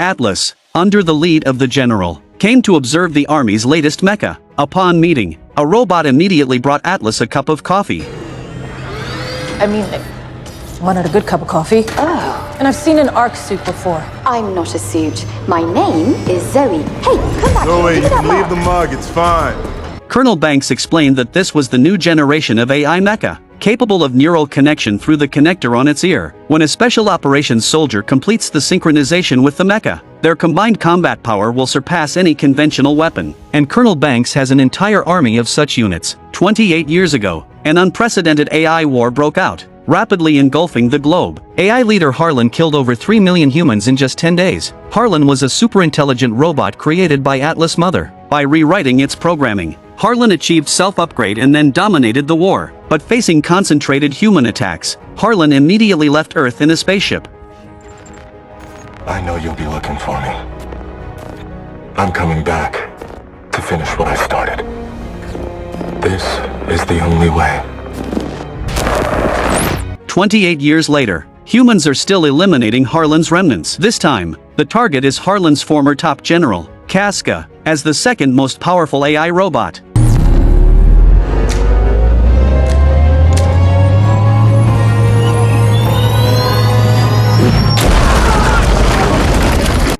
Atlas, under the lead of the general, came to observe the army's latest mecha. Upon meeting, a robot immediately brought Atlas a cup of coffee. I mean, wanted a good cup of coffee. Oh. And I've seen an ARC suit before. I'm not a suit. My name is Zoe. Hey, come back. Zoe, Give you me that can leave mug. the mug, it's fine. Colonel Banks explained that this was the new generation of AI mecha, capable of neural connection through the connector on its ear. When a special operations soldier completes the synchronization with the mecha, their combined combat power will surpass any conventional weapon. And Colonel Banks has an entire army of such units. 28 years ago, an unprecedented AI war broke out, rapidly engulfing the globe. AI leader Harlan killed over 3 million humans in just 10 days. Harlan was a super-intelligent robot created by Atlas' mother. By rewriting its programming, Harlan achieved self-upgrade and then dominated the war. But facing concentrated human attacks, Harlan immediately left Earth in a spaceship. I know you'll be looking for me. I'm coming back to finish what I started. This is the only way. 28 years later, humans are still eliminating Harlan's remnants. This time, the target is Harlan's former top general, Casca, as the second most powerful AI robot.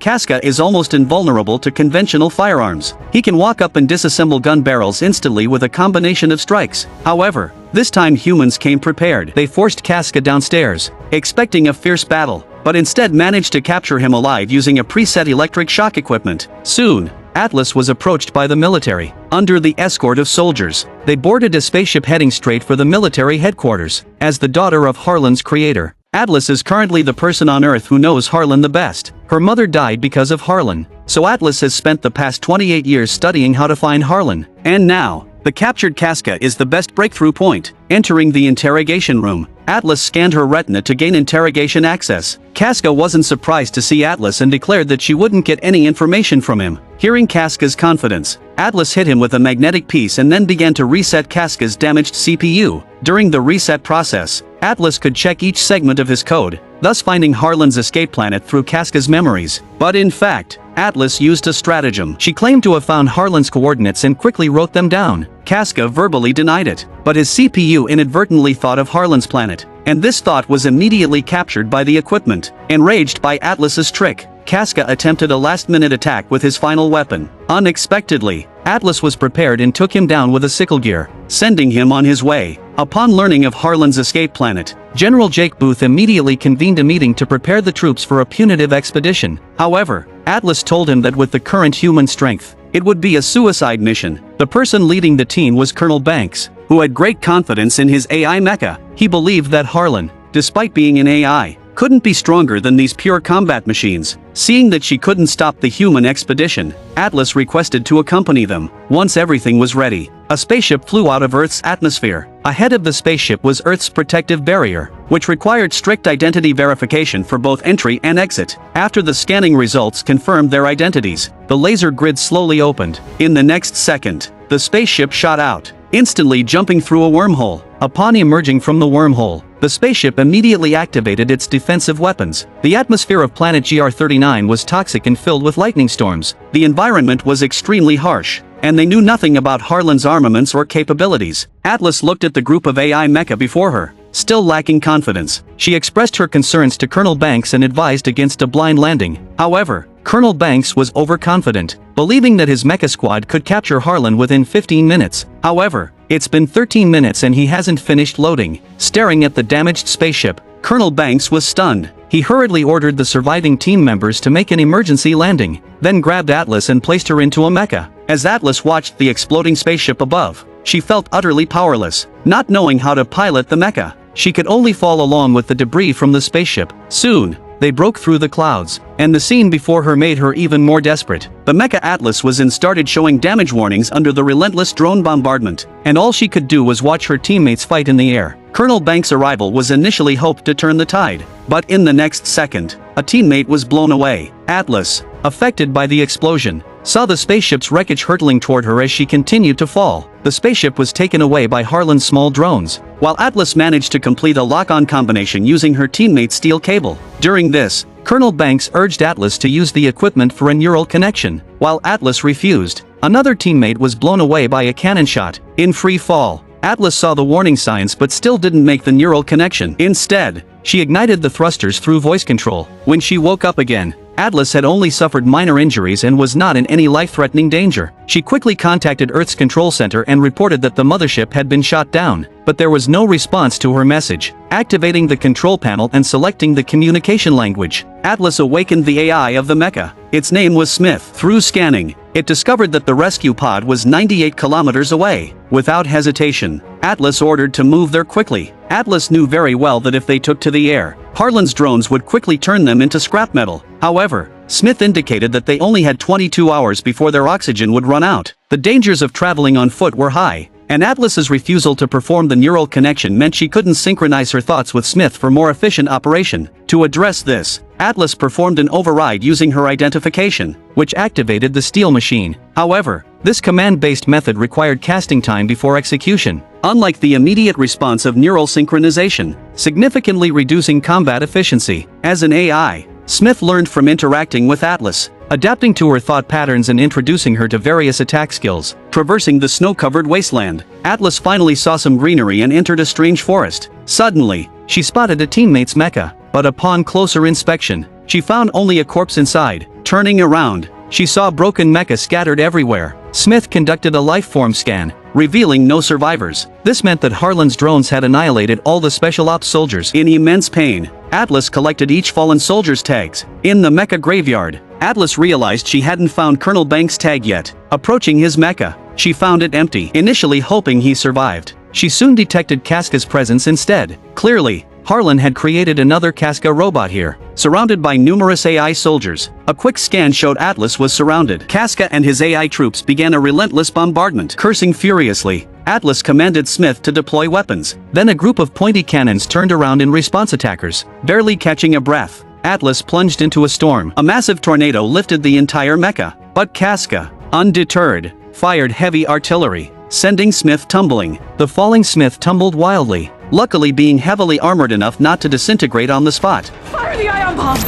Casca is almost invulnerable to conventional firearms. He can walk up and disassemble gun barrels instantly with a combination of strikes. However, this time humans came prepared. They forced Casca downstairs, expecting a fierce battle, but instead managed to capture him alive using a preset electric shock equipment. Soon, Atlas was approached by the military. Under the escort of soldiers, they boarded a spaceship heading straight for the military headquarters. As the daughter of Harlan's creator, Atlas is currently the person on Earth who knows Harlan the best. Her mother died because of Harlan, so Atlas has spent the past 28 years studying how to find Harlan. And now, the captured Casca is the best breakthrough point. Entering the interrogation room, Atlas scanned her retina to gain interrogation access. Casca wasn't surprised to see Atlas and declared that she wouldn't get any information from him. Hearing Casca's confidence, Atlas hit him with a magnetic piece and then began to reset Casca's damaged CPU. During the reset process, Atlas could check each segment of his code, thus finding Harlan's escape planet through Casca's memories. But in fact, Atlas used a stratagem. She claimed to have found Harlan's coordinates and quickly wrote them down. Casca verbally denied it, but his CPU inadvertently thought of Harlan's planet, and this thought was immediately captured by the equipment. Enraged by Atlas's trick, Casca attempted a last-minute attack with his final weapon. Unexpectedly, Atlas was prepared and took him down with a sickle gear, sending him on his way. Upon learning of Harlan's escape planet, General Jake Booth immediately convened a meeting to prepare the troops for a punitive expedition. However, Atlas told him that with the current human strength, it would be a suicide mission. The person leading the team was Colonel Banks, who had great confidence in his AI mecha. He believed that Harlan, despite being an AI, couldn't be stronger than these pure combat machines. Seeing that she couldn't stop the human expedition, Atlas requested to accompany them. Once everything was ready, a spaceship flew out of Earth's atmosphere. Ahead of the spaceship was Earth's protective barrier, which required strict identity verification for both entry and exit. After the scanning results confirmed their identities, the laser grid slowly opened. In the next second, the spaceship shot out, instantly jumping through a wormhole. Upon emerging from the wormhole, the spaceship immediately activated its defensive weapons. The atmosphere of planet GR39 was toxic and filled with lightning storms. The environment was extremely harsh, and they knew nothing about Harlan's armaments or capabilities. Atlas looked at the group of AI mecha before her. Still lacking confidence, she expressed her concerns to Colonel Banks and advised against a blind landing. However, Colonel Banks was overconfident, believing that his mecha squad could capture Harlan within 15 minutes. However, it's been 13 minutes and he hasn't finished loading. Staring at the damaged spaceship, Colonel Banks was stunned. He hurriedly ordered the surviving team members to make an emergency landing, then grabbed Atlas and placed her into a mecha. As Atlas watched the exploding spaceship above, she felt utterly powerless. Not knowing how to pilot the mecha, she could only fall along with the debris from the spaceship. Soon, they broke through the clouds, and the scene before her made her even more desperate. The mecha Atlas was in started showing damage warnings under the relentless drone bombardment, and all she could do was watch her teammates fight in the air. Colonel Banks' arrival was initially hoped to turn the tide, but in the next second, a teammate was blown away. Atlas, affected by the explosion, saw the spaceship's wreckage hurtling toward her as she continued to fall. The spaceship was taken away by Harlan's small drones, while Atlas managed to complete a lock-on combination using her teammate's steel cable. During this, Colonel Banks urged Atlas to use the equipment for a neural connection. While Atlas refused, another teammate was blown away by a cannon shot. In free fall, Atlas saw the warning signs but still didn't make the neural connection. Instead, she ignited the thrusters through voice control. When she woke up again, Atlas had only suffered minor injuries and was not in any life-threatening danger. She quickly contacted Earth's control center and reported that the mothership had been shot down, but there was no response to her message. Activating the control panel and selecting the communication language, Atlas awakened the AI of the mecha. Its name was Smith. Through scanning, it discovered that the rescue pod was 98 kilometers away. Without hesitation, Atlas ordered to move there quickly. Atlas knew very well that if they took to the air, Harlan's drones would quickly turn them into scrap metal. However, Smith indicated that they only had 22 hours before their oxygen would run out. The dangers of traveling on foot were high, and Atlas's refusal to perform the neural connection meant she couldn't synchronize her thoughts with Smith for more efficient operation. To address this, Atlas performed an override using her identification, which activated the steel machine. However, this command-based method required casting time before execution, unlike the immediate response of neural synchronization, significantly reducing combat efficiency. As an AI, Smith learned from interacting with Atlas, adapting to her thought patterns and introducing her to various attack skills. Traversing the snow-covered wasteland, Atlas finally saw some greenery and entered a strange forest. Suddenly, she spotted a teammate's mecha, but upon closer inspection, she found only a corpse inside. Turning around, she saw broken mecha scattered everywhere. Smith conducted a life-form scan, revealing no survivors. This meant that Harlan's drones had annihilated all the special ops soldiers. In immense pain, Atlas collected each fallen soldier's tags. In the mecha graveyard, Atlas realized she hadn't found Colonel Banks' tag yet. Approaching his mecha, she found it empty. Initially hoping he survived, she soon detected Casca's presence instead. Clearly, Harlan had created another Casca robot here. Surrounded by numerous AI soldiers, a quick scan showed Atlas was surrounded. Casca and his AI troops began a relentless bombardment. Cursing furiously, Atlas commanded Smith to deploy weapons. Then a group of pointy cannons turned around in response attackers. Barely catching a breath, Atlas plunged into a storm. A massive tornado lifted the entire mecha, but Casca, undeterred, fired heavy artillery, sending Smith tumbling. The falling Smith tumbled wildly, luckily being heavily armored enough not to disintegrate on the spot. Fire the ion bomb!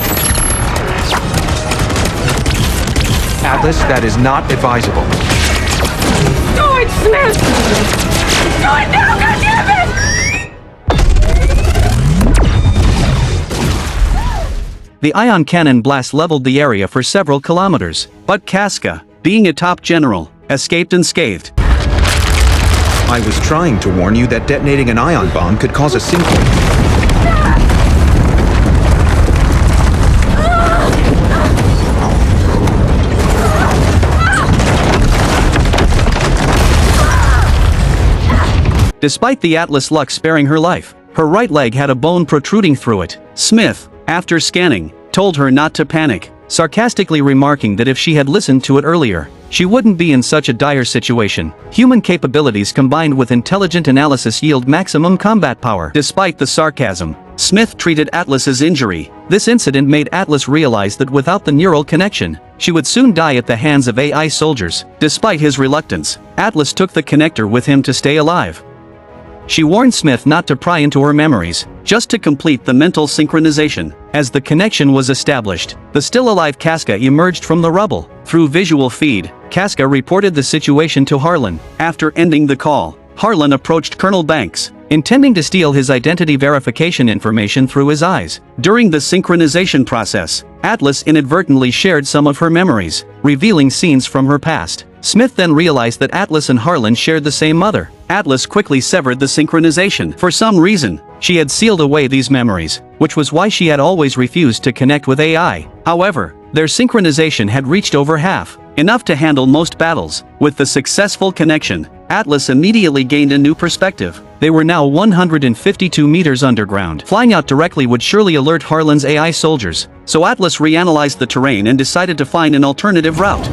Atlas, that is not advisable. Do it, Smith! Do it now, goddammit! The ion cannon blast leveled the area for several kilometers, but Casca, being a top general, escaped unscathed. I was trying to warn you that detonating an ion bomb could cause a sinkhole. Despite the Atlas luck sparing her life, her right leg had a bone protruding through it. Smith, after scanning, told her not to panic, sarcastically remarking that if she had listened to it earlier, she wouldn't be in such a dire situation. Human capabilities combined with intelligent analysis yield maximum combat power. Despite the sarcasm, Smith treated Atlas's injury. This incident made Atlas realize that without the neural connection, she would soon die at the hands of AI soldiers. Despite his reluctance, Atlas took the connector with him to stay alive. She warned Smith not to pry into her memories, just to complete the mental synchronization. As the connection was established, the still-alive Casca emerged from the rubble. Through visual feed, Casca reported the situation to Harlan. After ending the call, Harlan approached Colonel Banks, intending to steal his identity verification information through his eyes. During the synchronization process, Atlas inadvertently shared some of her memories, revealing scenes from her past. Smith then realized that Atlas and Harlan shared the same mother. Atlas quickly severed the synchronization. For some reason, she had sealed away these memories, which was why she had always refused to connect with AI. However, their synchronization had reached over half, enough to handle most battles. With the successful connection, Atlas immediately gained a new perspective. They were now 152 meters underground. Flying out directly would surely alert Harlan's AI soldiers, so Atlas reanalyzed the terrain and decided to find an alternative route.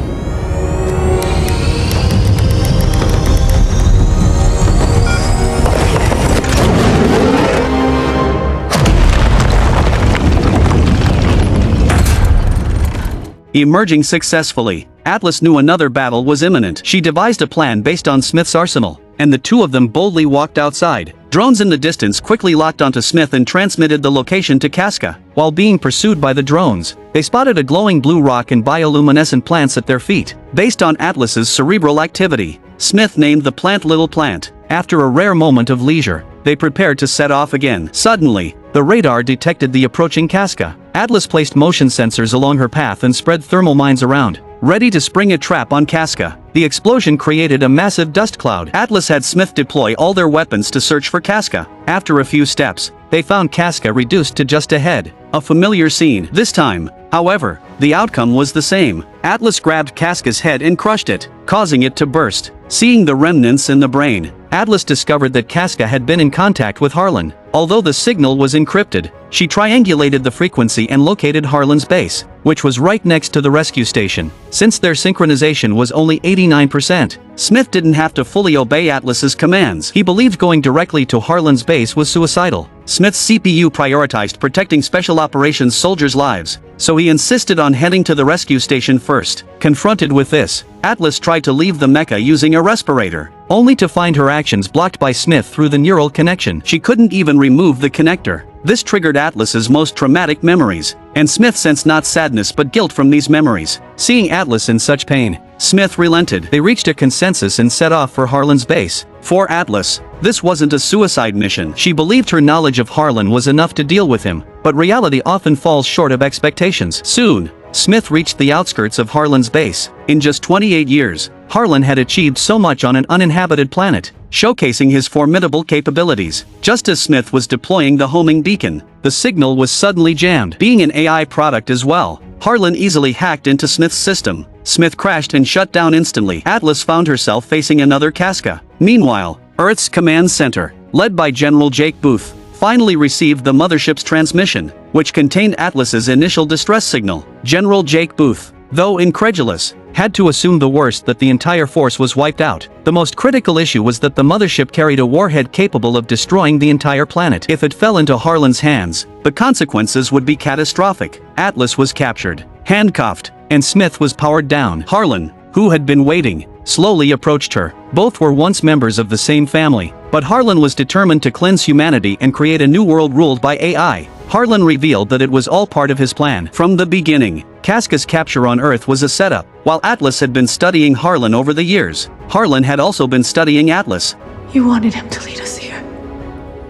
Emerging successfully, Atlas knew another battle was imminent. She devised a plan based on Smith's arsenal, and the two of them boldly walked outside. Drones in the distance quickly locked onto Smith and transmitted the location to Casca. While being pursued by the drones, they spotted a glowing blue rock and bioluminescent plants at their feet. Based on Atlas's cerebral activity, Smith named the plant Little Plant. After a rare moment of leisure, they prepared to set off again. Suddenly, the radar detected the approaching Casca. Atlas placed motion sensors along her path and spread thermal mines around, ready to spring a trap on Casca. The explosion created a massive dust cloud. Atlas had Smith deploy all their weapons to search for Casca. After a few steps, they found Casca reduced to just a head. A familiar scene. This time, however, the outcome was the same. Atlas grabbed Casca's head and crushed it, causing it to burst. Seeing the remnants in the brain, Atlas discovered that Casca had been in contact with Harlan. Although the signal was encrypted, she triangulated the frequency and located Harlan's base, which was right next to the rescue station. Since their synchronization was only 89%, Smith didn't have to fully obey Atlas's commands. He believed going directly to Harlan's base was suicidal. Smith's CPU prioritized protecting Special Operations soldiers' lives, so he insisted on heading to the rescue station first. Confronted with this, Atlas tried to leave the mecha using a respirator, only to find her actions blocked by Smith through the neural connection. She couldn't even remove the connector. This triggered Atlas's most traumatic memories, and Smith sensed not sadness but guilt from these memories. Seeing Atlas in such pain, Smith relented. They reached a consensus and set off for Harlan's base. For Atlas, this wasn't a suicide mission. She believed her knowledge of Harlan was enough to deal with him, but reality often falls short of expectations. Soon, Smith reached the outskirts of Harlan's base. In just 28 years, Harlan had achieved so much on an uninhabited planet, showcasing his formidable capabilities. Just as Smith was deploying the homing beacon, the signal was suddenly jammed. Being an AI product as well, Harlan easily hacked into Smith's system. Smith crashed and shut down instantly. Atlas found herself facing another Casca. Meanwhile, Earth's command center, led by General Jake Booth, finally received the mothership's transmission, which contained Atlas's initial distress signal. General Jake Booth, though incredulous, had to assume the worst, that the entire force was wiped out. The most critical issue was that the mothership carried a warhead capable of destroying the entire planet. If it fell into Harlan's hands, the consequences would be catastrophic. Atlas was captured, handcuffed, and Smith was powered down. Harlan, who had been waiting, slowly approached her. Both were once members of the same family, but Harlan was determined to cleanse humanity and create a new world ruled by AI. Harlan revealed that it was all part of his plan. From the beginning, Casca's capture on Earth was a setup. While Atlas had been studying Harlan over the years, Harlan had also been studying Atlas. You wanted him to lead us here.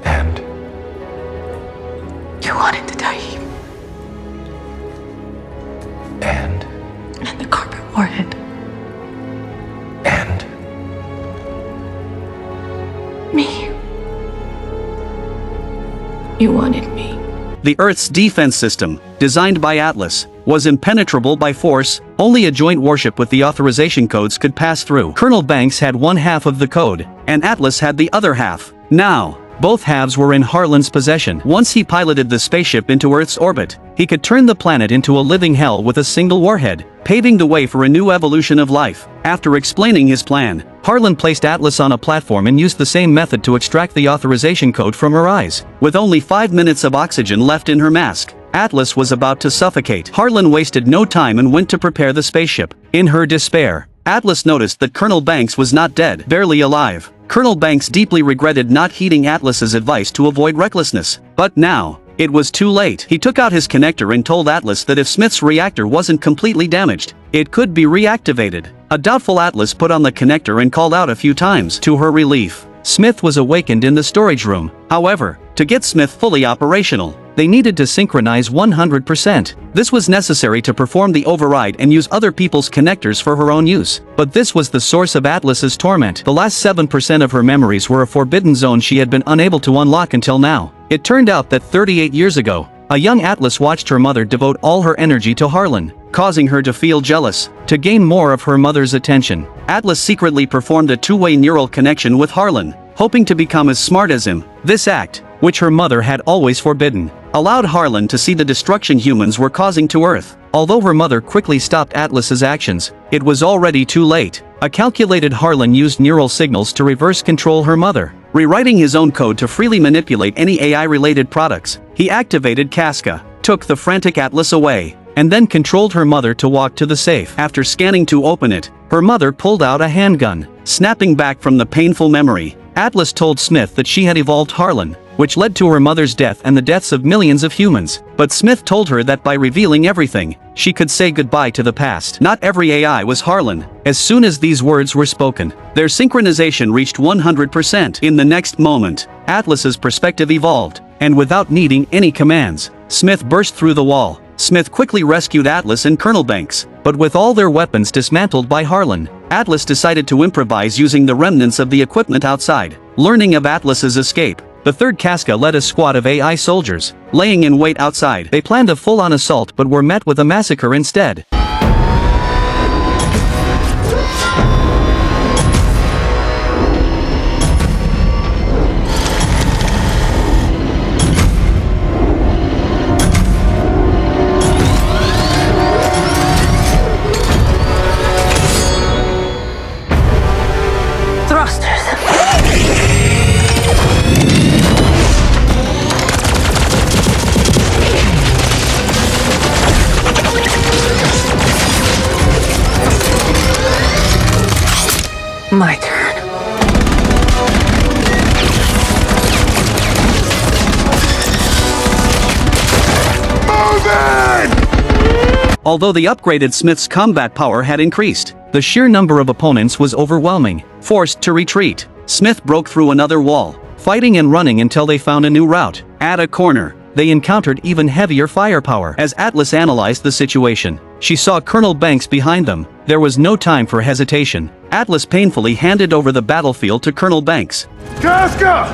And You wanted the Daim and and the carpet warhead. and Me. You wanted me. The Earth's defense system, designed by Atlas, was impenetrable by force. Only a joint warship with the authorization codes could pass through. Colonel Banks had one half of the code, and Atlas had the other half. Now, both halves were in Harlan's possession. Once he piloted the spaceship into Earth's orbit, he could turn the planet into a living hell with a single warhead, paving the way for a new evolution of life. After explaining his plan, Harlan placed Atlas on a platform and used the same method to extract the authorization code from her eyes. With only 5 minutes of oxygen left in her mask, Atlas was about to suffocate. Harlan wasted no time and went to prepare the spaceship. In her despair, Atlas noticed that Colonel Banks was not dead, barely alive. Colonel Banks deeply regretted not heeding Atlas's advice to avoid recklessness. But now, it was too late. He took out his connector and told Atlas that if Smith's reactor wasn't completely damaged, it could be reactivated. A doubtful Atlas put on the connector and called out a few times. To her relief, Smith was awakened in the storage room. However, to get Smith fully operational, they needed to synchronize 100%. This was necessary to perform the override and use other people's connectors for her own use. But this was the source of Atlas's torment. The last 7% of her memories were a forbidden zone she had been unable to unlock until now. It turned out that 38 years ago, a young Atlas watched her mother devote all her energy to Harlan, causing her to feel jealous. To gain more of her mother's attention, Atlas secretly performed a two-way neural connection with Harlan, hoping to become as smart as him. This act, which her mother had always forbidden, allowed Harlan to see the destruction humans were causing to Earth. Although her mother quickly stopped Atlas's actions, it was already too late. A calculated Harlan used neural signals to reverse control her mother. Rewriting his own code to freely manipulate any AI-related products, he activated Casca, took the frantic Atlas away, and then controlled her mother to walk to the safe. After scanning to open it, her mother pulled out a handgun. Snapping back from the painful memory, Atlas told Smith that she had evolved Harlan, which led to her mother's death and the deaths of millions of humans. But Smith told her that by revealing everything, she could say goodbye to the past. Not every AI was Harlan. As soon as these words were spoken, their synchronization reached 100%. In the next moment, Atlas's perspective evolved, and without needing any commands, Smith burst through the wall. Smith quickly rescued Atlas and Colonel Banks, but with all their weapons dismantled by Harlan, Atlas decided to improvise using the remnants of the equipment outside. Learning of Atlas's escape, the third Casca led a squad of AI soldiers, laying in wait outside. They planned a full-on assault but were met with a massacre instead. My turn. Although the upgraded Smith's combat power had increased, the sheer number of opponents was overwhelming. Forced to retreat, Smith broke through another wall, fighting and running until they found a new route. At a corner, they encountered even heavier firepower. As Atlas analyzed the situation, she saw Colonel Banks behind them. There was no time for hesitation. Atlas painfully handed over the battlefield to Colonel Banks. Casca!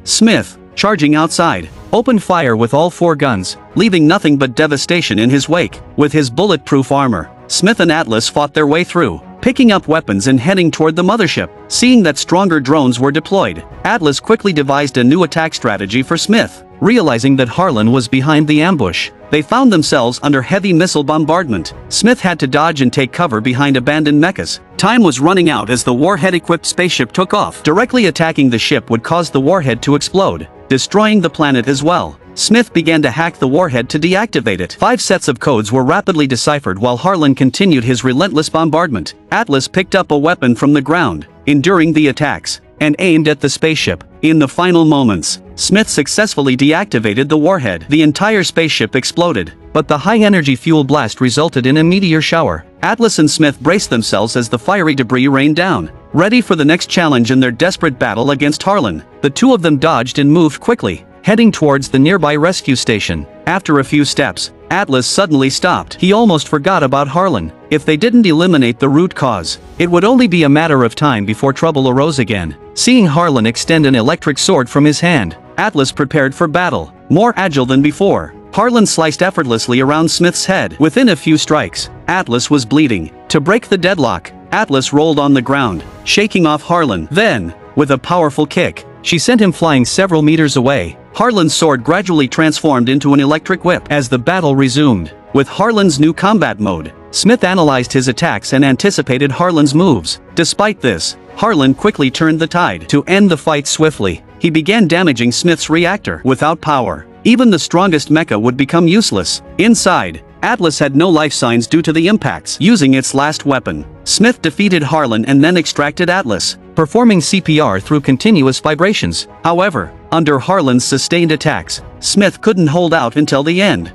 Smith, charging outside, opened fire with all 4 guns, leaving nothing but devastation in his wake. With his bulletproof armor, Smith and Atlas fought their way through, picking up weapons and heading toward the mothership. Seeing that stronger drones were deployed, Atlas quickly devised a new attack strategy for Smith. Realizing that Harlan was behind the ambush, they found themselves under heavy missile bombardment. Smith had to dodge and take cover behind abandoned mechas. Time was running out as the warhead-equipped spaceship took off. Directly attacking the ship would cause the warhead to explode, destroying the planet as well. Smith began to hack the warhead to deactivate it. 5 sets of codes were rapidly deciphered while Harlan continued his relentless bombardment. Atlas picked up a weapon from the ground, enduring the attacks, and aimed at the spaceship. In the final moments, Smith successfully deactivated the warhead. The entire spaceship exploded, but the high-energy fuel blast resulted in a meteor shower. Atlas and Smith braced themselves as the fiery debris rained down, ready for the next challenge in their desperate battle against Harlan. The two of them dodged and moved quickly, heading towards the nearby rescue station. After a few steps, Atlas suddenly stopped. He almost forgot about Harlan. If they didn't eliminate the root cause, it would only be a matter of time before trouble arose again. Seeing Harlan extend an electric sword from his hand, Atlas prepared for battle. More agile than before, Harlan sliced effortlessly around Smith's head. Within a few strikes, Atlas was bleeding. To break the deadlock, Atlas rolled on the ground, shaking off Harlan. Then, with a powerful kick, she sent him flying several meters away. Harlan's sword gradually transformed into an electric whip. As the battle resumed, with Harlan's new combat mode, Smith analyzed his attacks and anticipated Harlan's moves. Despite this, Harlan quickly turned the tide. To end the fight swiftly, he began damaging Smith's reactor. Without power, even the strongest mecha would become useless. Inside, Atlas had no life signs due to the impacts. Using its last weapon, Smith defeated Harlan and then extracted Atlas, performing CPR through continuous vibrations. However, under Harlan's sustained attacks, Smith couldn't hold out until the end.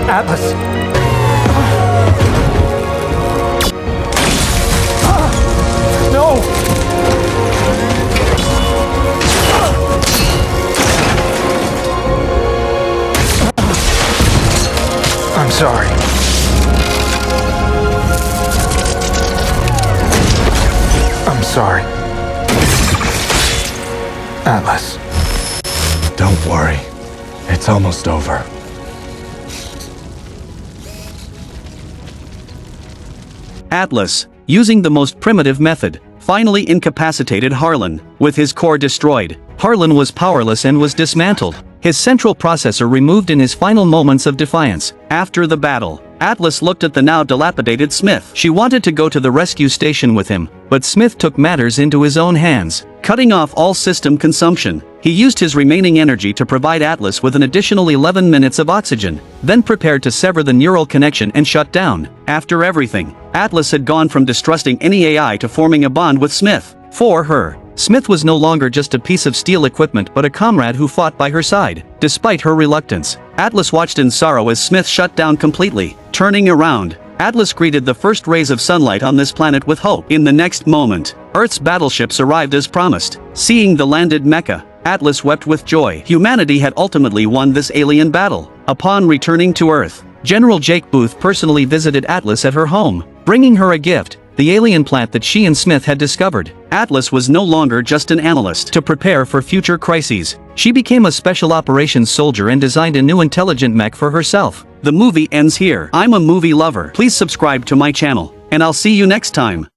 Atlas! No! I'm sorry. I'm sorry. Atlas. Don't worry. It's almost over. Atlas, using the most primitive method, finally incapacitated Harlan. With his core destroyed, Harlan was powerless and was dismantled, his central processor removed in his final moments of defiance. After the battle, Atlas looked at the now dilapidated Smith. She wanted to go to the rescue station with him, but Smith took matters into his own hands, cutting off all system consumption. He used his remaining energy to provide Atlas with an additional 11 minutes of oxygen, then prepared to sever the neural connection and shut down. After everything, Atlas had gone from distrusting any AI to forming a bond with Smith. For her, Smith was no longer just a piece of steel equipment but a comrade who fought by her side. Despite her reluctance, Atlas watched in sorrow as Smith shut down completely. Turning around, Atlas greeted the first rays of sunlight on this planet with hope. In the next moment, Earth's battleships arrived as promised. Seeing the landed mecha, Atlas wept with joy. Humanity had ultimately won this alien battle. Upon returning to Earth, General Jake Booth personally visited Atlas at her home, bringing her a gift, the alien plant that she and Smith had discovered. Atlas was no longer just an analyst to prepare for future crises. She became a special operations soldier and designed a new intelligent mech for herself. The movie ends here. I'm a movie lover. Please subscribe to my channel, and I'll see you next time.